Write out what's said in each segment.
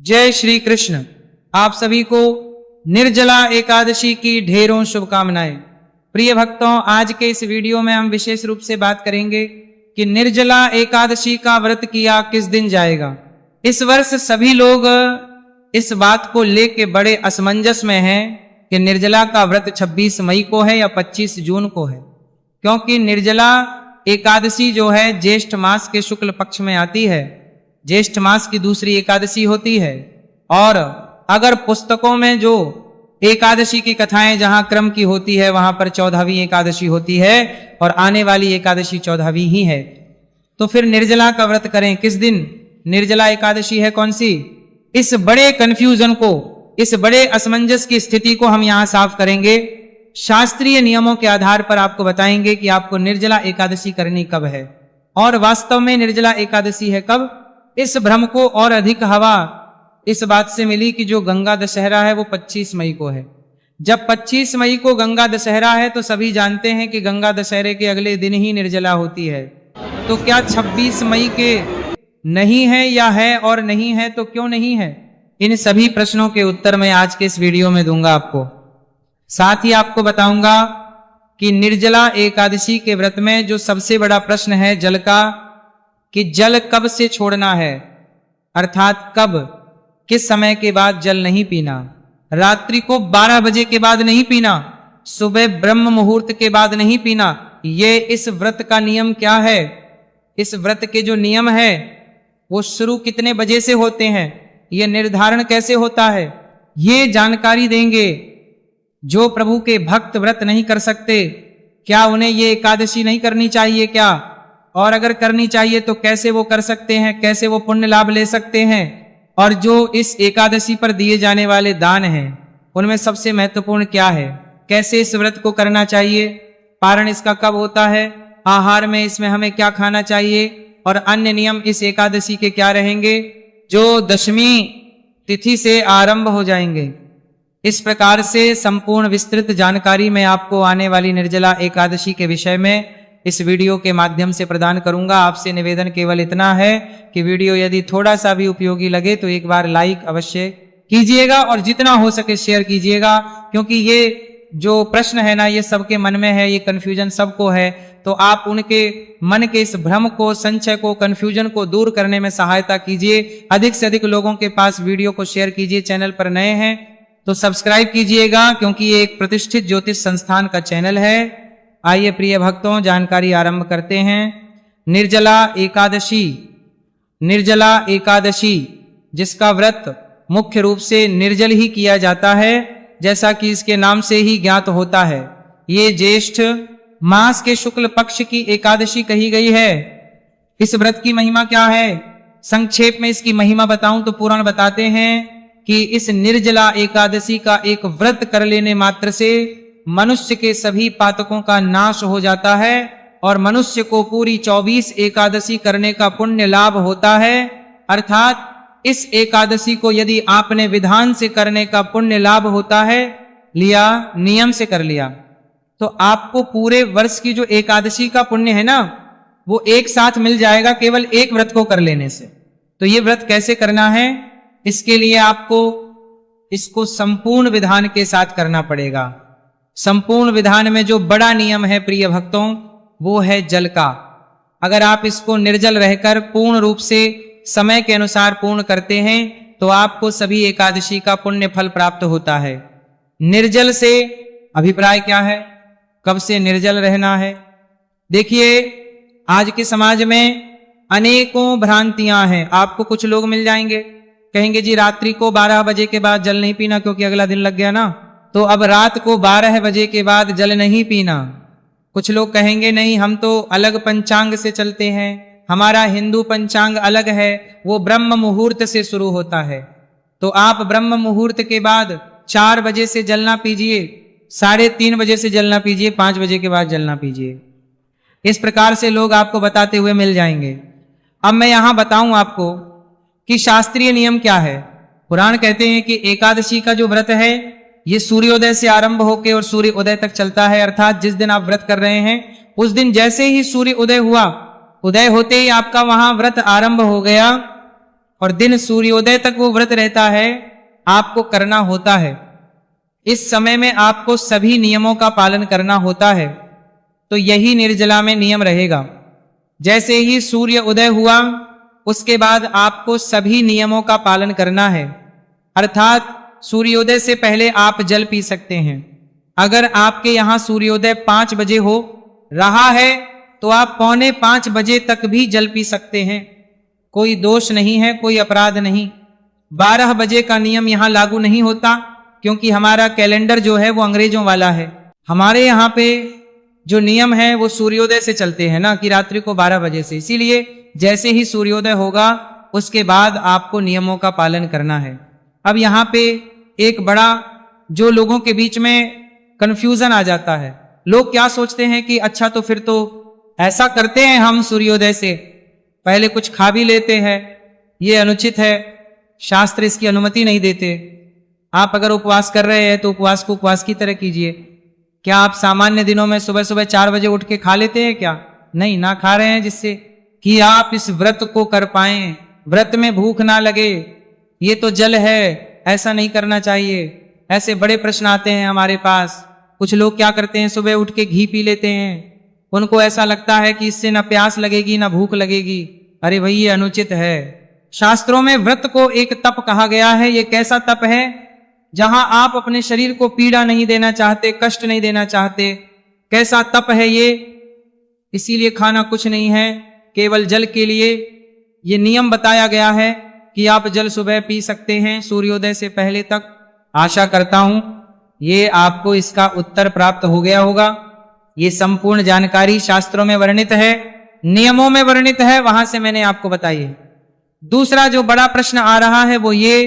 जय श्री कृष्ण। आप सभी को निर्जला एकादशी की ढेरों शुभकामनाएं। प्रिय भक्तों, आज के इस वीडियो में हम विशेष रूप से बात करेंगे कि निर्जला एकादशी का व्रत किया किस दिन जाएगा। इस वर्ष सभी लोग इस बात को लेके बड़े असमंजस में हैं कि निर्जला का व्रत 26 मई को है या 25 जून को है, क्योंकि निर्जला एकादशी जो है ज्येष्ठ मास के शुक्ल पक्ष में आती है। ज्येष्ठ मास की दूसरी एकादशी होती है। और अगर पुस्तकों में जो एकादशी की कथाएं जहां क्रम की होती है वहां पर 14वीं एकादशी होती है और आने वाली एकादशी 14वीं ही है। तो फिर निर्जला का व्रत करें किस दिन? निर्जला एकादशी है कौन सी? इस बड़े कंफ्यूजन को, इस बड़े असमंजस की स्थिति को हम यहां साफ करेंगे। शास्त्रीय नियमों के आधार पर आपको बताएंगे कि आपको निर्जला एकादशी करनी कब है और वास्तव में निर्जला एकादशी है कब। इस भ्रम को और अधिक हवा इस बात से मिली कि जो गंगा दशहरा है वो 25 मई को है। जब 25 मई को गंगा दशहरा है तो सभी जानते हैं कि गंगा दशहरे के अगले दिन ही निर्जला होती है। तो क्या 26 मई के नहीं है या है, और नहीं है तो क्यों नहीं है? इन सभी प्रश्नों के उत्तर मैं आज के इस वीडियो में दूंगा आपको। साथ ही आपको बताऊंगा कि निर्जला एकादशी के व्रत में जो सबसे बड़ा प्रश्न है जल का, कि जल कब से छोड़ना है, अर्थात कब, किस समय के बाद जल नहीं पीना। रात्रि को 12 बजे के बाद नहीं पीना, सुबह ब्रह्म मुहूर्त के बाद नहीं पीना। ये इस व्रत का नियम क्या है? इस व्रत के जो नियम है वो शुरू कितने बजे से होते हैं, ये निर्धारण कैसे होता है, ये जानकारी देंगे। जो प्रभु के भक्त व्रत नहीं कर सकते, क्या उन्हें ये एकादशी नहीं करनी चाहिए क्या? और अगर करनी चाहिए तो कैसे वो कर सकते हैं, कैसे वो पुण्य लाभ ले सकते हैं? और जो इस एकादशी पर दिए जाने वाले दान हैं उनमें सबसे महत्वपूर्ण क्या है, कैसे इस व्रत को करना चाहिए, पारण इसका कब होता है, आहार में इसमें हमें क्या खाना चाहिए, और अन्य नियम इस एकादशी के क्या रहेंगे जो दशमी तिथि से आरंभ हो जाएंगे। इस प्रकार से संपूर्ण विस्तृत जानकारी मैं आपको आने वाली निर्जला एकादशी के विषय में इस वीडियो के माध्यम से प्रदान करूंगा। आपसे निवेदन केवल इतना है कि वीडियो यदि थोड़ा सा भी उपयोगी लगे तो एक बार लाइक अवश्य कीजिएगा और जितना हो सके शेयर कीजिएगा, क्योंकि ये जो प्रश्न है ना ये सबके मन में है, ये कंफ्यूजन सबको है। तो आप उनके मन के इस भ्रम को, संशय को, कंफ्यूजन को दूर करने में सहायता कीजिए। अधिक से अधिक लोगों के पास वीडियो को शेयर कीजिए। चैनल पर नए हैं तो सब्सक्राइब कीजिएगा, क्योंकि ये एक प्रतिष्ठित ज्योतिष संस्थान का चैनल है। आइए प्रिय भक्तों, जानकारी आरंभ करते हैं। निर्जला एकादशी, निर्जला एकादशी जिसका व्रत मुख्य रूप से निर्जल ही किया जाता है, जैसा कि इसके नाम से ही ज्ञात होता है। ये ज्येष्ठ मास के शुक्ल पक्ष की एकादशी कही गई है। इस व्रत की महिमा क्या है? संक्षेप में इसकी महिमा बताऊं तो पुराण बताते हैं कि इस निर्जला एकादशी का एक व्रत कर लेने मात्र से मनुष्य के सभी पातकों का नाश हो जाता है और मनुष्य को पूरी 24 एकादशी करने का पुण्य लाभ होता है। अर्थात इस एकादशी को यदि आपने विधान से करने का पुण्य लाभ होता है, लिया, नियम से कर लिया, तो आपको पूरे वर्ष की जो एकादशी का पुण्य है ना वो एक साथ मिल जाएगा केवल एक व्रत को कर लेने से। तो ये व्रत कैसे करना है, इसके लिए आपको इसको संपूर्ण विधान के साथ करना पड़ेगा। संपूर्ण विधान में जो बड़ा नियम है प्रिय भक्तों वो है जल का। अगर आप इसको निर्जल रहकर पूर्ण रूप से समय के अनुसार पूर्ण करते हैं तो आपको सभी एकादशी का पुण्य फल प्राप्त होता है। निर्जल से अभिप्राय क्या है, कब से निर्जल रहना है? देखिए, आज के समाज में अनेकों भ्रांतियां हैं। आपको कुछ लोग मिल जाएंगे, कहेंगे जी रात्रि को 12 बजे के बाद जल नहीं पीना क्योंकि अगला दिन लग गया ना, तो अब रात को 12 बजे के बाद जल नहीं पीना। कुछ लोग कहेंगे नहीं, हम तो अलग पंचांग से चलते हैं, हमारा हिंदू पंचांग अलग है, वो ब्रह्म मुहूर्त से शुरू होता है। तो आप ब्रह्म मुहूर्त के बाद 4 बजे से जल ना पीजिए, 3:30 बजे से जल ना पीजिए, 5 बजे के बाद जल ना पीजिए। इस प्रकार से लोग आपको बताते हुए मिल जाएंगे। अब मैं यहां बताऊं आपको कि शास्त्रीय नियम क्या है। पुराण कहते हैं कि एकादशी का जो व्रत है ये सूर्योदय से आरंभ होकर और सूर्य उदय तक चलता है। अर्थात जिस दिन आप व्रत कर रहे हैं उस दिन जैसे ही सूर्य उदय हुआ, उदय होते ही आपका वहां व्रत आरंभ हो गया और दिन सूर्योदय तक वो व्रत रहता है, आपको करना होता है। इस समय में आपको सभी नियमों का पालन करना होता है। तो यही निर्जला में नियम रहेगा। जैसे ही सूर्य उदय हुआ उसके बाद आपको सभी नियमों का पालन करना है। अर्थात सूर्योदय से पहले आप जल पी सकते हैं। अगर आपके यहां सूर्योदय 5 बजे हो रहा है तो आप 4:45 बजे तक भी जल पी सकते हैं। कोई दोष नहीं है, कोई अपराध नहीं। 12 बजे का नियम यहां लागू नहीं होता, क्योंकि हमारा कैलेंडर जो है वो अंग्रेजों वाला है। हमारे यहां पे जो नियम है वो सूर्योदय से चलते हैं ना, कि रात्रि को 12 बजे से। इसीलिए जैसे ही सूर्योदय होगा उसके बाद आपको नियमों का पालन करना है। अब यहाँ पे एक बड़ा जो लोगों के बीच में कंफ्यूजन आ जाता है। लोग क्या सोचते हैं कि अच्छा तो फिर तो ऐसा करते हैं हम सूर्योदय से पहले कुछ खा भी लेते हैं, ये अनुचित है, शास्त्र इसकी अनुमति नहीं देते। आप अगर उपवास कर रहे हैं तो उपवास को उपवास की तरह कीजिए। क्या आप सामान्य दिनों में सुबह सुबह 4 बजे उठ के खा लेते हैं क्या? नहीं, ना खा रहे हैं, जिससे कि आप इस व्रत को कर पाएं, व्रत में भूख ना लगे। ये तो जल है, ऐसा नहीं करना चाहिए। ऐसे बड़े प्रश्न आते हैं हमारे पास। कुछ लोग क्या करते हैं, सुबह उठ के घी पी लेते हैं। उनको ऐसा लगता है कि इससे ना प्यास लगेगी ना भूख लगेगी। अरे भाई, ये अनुचित है। शास्त्रों में व्रत को एक तप कहा गया है। ये कैसा तप है? जहां आप अपने शरीर को पीड़ा नहीं देना चाहते, कष्ट नहीं देना चाहते। कैसा तप है ये? इसीलिए खाना कुछ नहीं है, केवल जल के लिए ये नियम बताया गया है कि आप जल सुबह पी सकते हैं सूर्योदय से पहले तक। आशा करता हूं ये आपको इसका उत्तर प्राप्त हो गया होगा। ये संपूर्ण जानकारी शास्त्रों में वर्णित है, नियमों में वर्णित है, वहां से मैंने आपको बताई है। दूसरा जो बड़ा प्रश्न आ रहा है वो ये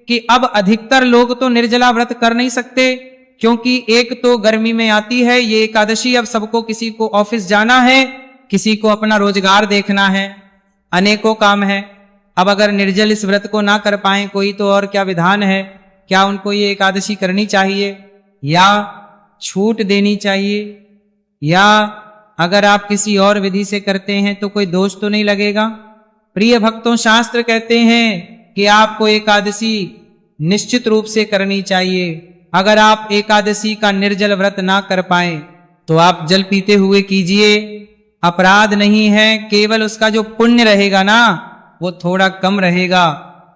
कि अब अधिकतर लोग तो निर्जला व्रत कर नहीं सकते, क्योंकि एक तो गर्मी में आती है ये एकादशी। अब सबको, किसी को ऑफिस जाना है, किसी को अपना रोजगार देखना है, अनेकों काम है। अब अगर निर्जल इस व्रत को ना कर पाए कोई, तो और क्या विधान है? क्या उनको ये एकादशी करनी चाहिए या छूट देनी चाहिए, या अगर आप किसी और विधि से करते हैं तो कोई दोष तो नहीं लगेगा? प्रिय भक्तों, शास्त्र कहते हैं कि आपको एकादशी निश्चित रूप से करनी चाहिए। अगर आप एकादशी का निर्जल व्रत ना कर पाए तो आप जल पीते हुए कीजिए, अपराध नहीं है। केवल उसका जो पुण्य रहेगा ना वो थोड़ा कम रहेगा।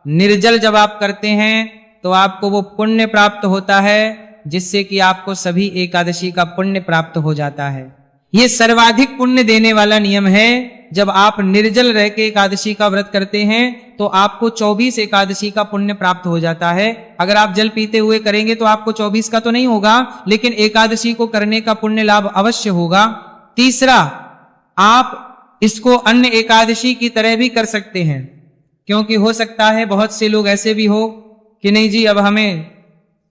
निर्जल जब आप करते हैं तो आपको वो पुण्य प्राप्त होता है, जिससे कि आपको सभी एकादशी का पुण्य प्राप्त हो जाता है। ये सर्वाधिक पुण्य देने वाला नियम है। जब आप निर्जल रह के एकादशी का व्रत करते हैं तो आपको 24 एकादशी का पुण्य प्राप्त हो जाता है। अगर आप जल पीते हुए करेंगे तो आपको 24 का तो नहीं होगा, लेकिन एकादशी को करने का पुण्य लाभ अवश्य होगा। तीसरा, आप इसको अन्य एकादशी की तरह भी कर सकते हैं, क्योंकि हो सकता है बहुत से लोग ऐसे भी हो कि नहीं जी, अब हमें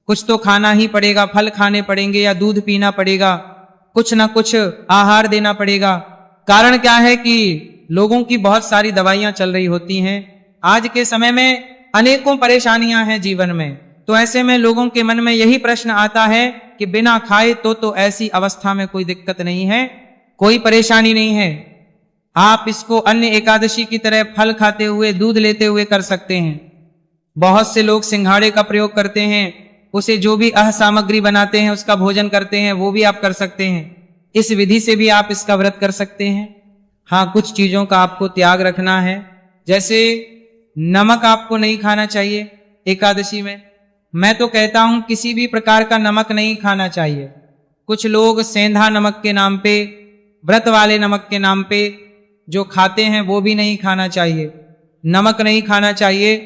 कुछ तो खाना ही पड़ेगा, फल खाने पड़ेंगे या दूध पीना पड़ेगा, कुछ ना कुछ आहार देना पड़ेगा। कारण क्या है कि लोगों की बहुत सारी दवाइयां चल रही होती हैं। आज के समय में अनेकों परेशानियां हैं जीवन में। तो ऐसे में लोगों के मन में यही प्रश्न आता है कि बिना खाए तो ऐसी अवस्था में कोई दिक्कत नहीं है, कोई परेशानी नहीं है। आप इसको अन्य एकादशी की तरह फल खाते हुए, दूध लेते हुए कर सकते हैं। बहुत से लोग सिंघाड़े का प्रयोग करते हैं, उसे जो भी सामग्री बनाते हैं उसका भोजन करते हैं, वो भी आप कर सकते हैं। इस विधि से भी आप इसका व्रत कर सकते हैं। हाँ, कुछ चीजों का आपको त्याग रखना है। जैसे नमक आपको नहीं खाना चाहिए एकादशी में। मैं तो कहता हूं किसी भी प्रकार का नमक नहीं खाना चाहिए। कुछ लोग सेंधा नमक के नाम पे, व्रत वाले नमक के नाम पे जो खाते हैं वो भी नहीं खाना चाहिए। नमक नहीं खाना चाहिए,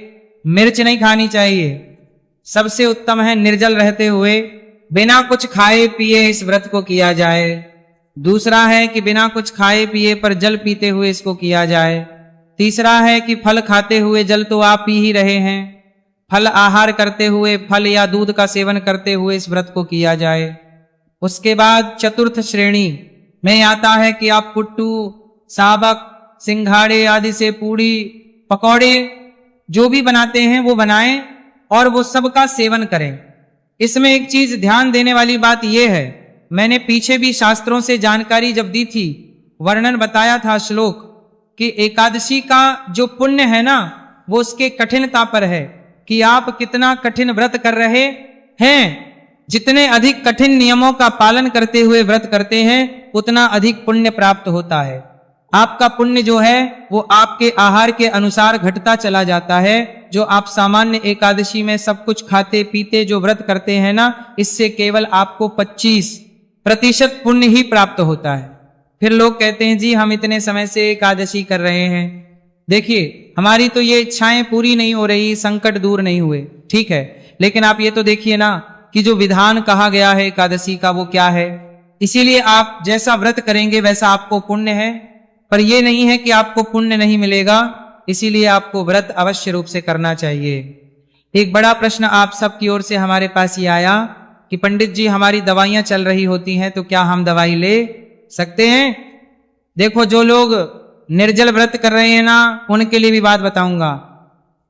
मिर्च नहीं खानी चाहिए। सबसे उत्तम है निर्जल रहते हुए बिना कुछ खाए पिए इस व्रत को किया जाए। दूसरा है कि बिना कुछ खाए पिए पर जल पीते हुए इसको किया जाए। तीसरा है कि फल खाते हुए, जल तो आप पी ही रहे हैं, फल आहार करते हुए, फल या दूध का सेवन करते हुए इस व्रत को किया जाए। उसके बाद चतुर्थ श्रेणी में आता है कि आप पुट्टू, साबक, सिंघाड़े आदि से पूड़ी, पकौड़े जो भी बनाते हैं वो बनाएं और वो सबका सेवन करें। इसमें एक चीज ध्यान देने वाली बात यह है, मैंने पीछे भी शास्त्रों से जानकारी जब दी थी, वर्णन बताया था श्लोक कि एकादशी का जो पुण्य है ना वो उसके कठिनता पर है कि आप कितना कठिन व्रत कर रहे हैं। जितने अधिक कठिन नियमों का पालन करते हुए व्रत करते हैं उतना अधिक पुण्य प्राप्त होता है। आपका पुण्य जो है वो आपके आहार के अनुसार घटता चला जाता है। जो आप सामान्य एकादशी में सब कुछ खाते पीते जो व्रत करते हैं ना, इससे केवल आपको 25% पुण्य ही प्राप्त होता है। फिर लोग कहते हैं जी हम इतने समय से एकादशी कर रहे हैं, देखिए हमारी तो ये इच्छाएं पूरी नहीं हो रही, संकट दूर नहीं हुए। ठीक है, लेकिन आप ये तो देखिए ना कि जो विधान कहा गया है एकादशी का वो क्या है। इसीलिए आप जैसा व्रत करेंगे वैसा आपको पुण्य है, पर यह नहीं है कि आपको पुण्य नहीं मिलेगा। इसीलिए आपको व्रत अवश्य रूप से करना चाहिए। एक बड़ा प्रश्न आप सबकी ओर से हमारे पास ये आया कि पंडित जी हमारी दवाइयां चल रही होती हैं तो क्या हम दवाई ले सकते हैं? देखो, जो लोग निर्जल व्रत कर रहे हैं ना उनके लिए भी बात बताऊंगा,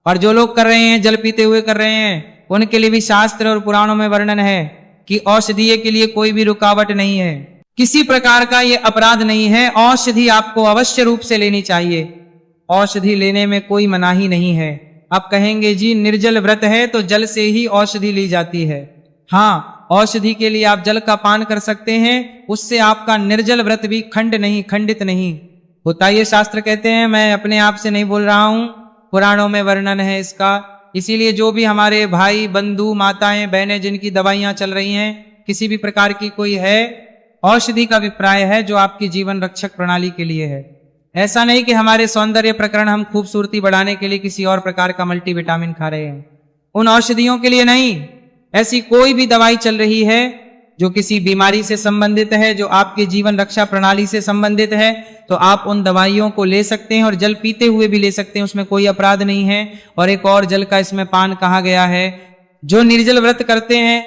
और जो लोग कर रहे हैं जल पीते हुए कर रहे हैं उनके लिए भी शास्त्र और पुराणों में वर्णन है कि औषधीय के लिए कोई भी रुकावट नहीं है, किसी प्रकार का ये अपराध नहीं है। औषधि आपको अवश्य रूप से लेनी चाहिए, औषधि लेने में कोई मनाही नहीं है। आप कहेंगे जी निर्जल व्रत है तो जल से ही औषधि ली जाती है। हाँ, औषधि के लिए आप जल का पान कर सकते हैं, उससे आपका निर्जल व्रत भी खंडित नहीं होता। ये शास्त्र कहते हैं, मैं अपने आप से नहीं बोल रहा हूं, पुराणों में वर्णन है इसका। इसीलिए जो भी हमारे भाई बंधु माताएं बहनें जिनकी दवाइयां चल रही हैं, किसी भी प्रकार की कोई है औषधि का अभिप्राय है जो आपकी जीवन रक्षक प्रणाली के लिए है। ऐसा नहीं कि हमारे सौंदर्य प्रकरण हम खूबसूरती बढ़ाने के लिए किसी और प्रकार का मल्टीविटामिन खा रहे हैं, उन औषधियों के लिए नहीं। ऐसी कोई भी दवाई चल रही है जो किसी बीमारी से संबंधित है, जो आपके जीवन रक्षा प्रणाली से संबंधित है, तो आप उन दवाइयों को ले सकते हैं और जल पीते हुए भी ले सकते हैं, उसमें कोई अपराध नहीं है। और एक और जल का इसमें पान कहा गया है, जो निर्जल व्रत करते हैं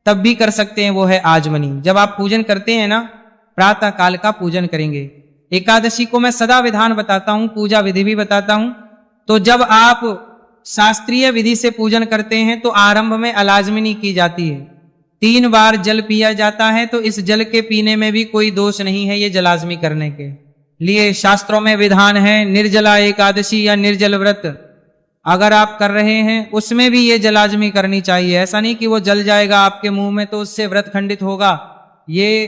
तब भी कर सकते हैं, वो है आजमनी। जब आप पूजन करते हैं ना, प्रातः काल का पूजन करेंगे। एकादशी को मैं सदा विधान बताता हूं, पूजा विधि भी बताता हूं। तो जब आप शास्त्रीय विधि से पूजन करते हैं तो आरंभ में अलाजमिनी की जाती है, 3 बार जल पिया जाता है। तो इस जल के पीने में भी कोई दोष नहीं है, ये जलाजमी करने के लिए शास्त्रों में विधान है। निर्जला एकादशी या निर्जल व्रत अगर आप कर रहे हैं उसमें भी ये जलाजमी करनी चाहिए। ऐसा नहीं कि वो जल जाएगा आपके मुंह में तो उससे व्रत खंडित होगा, ये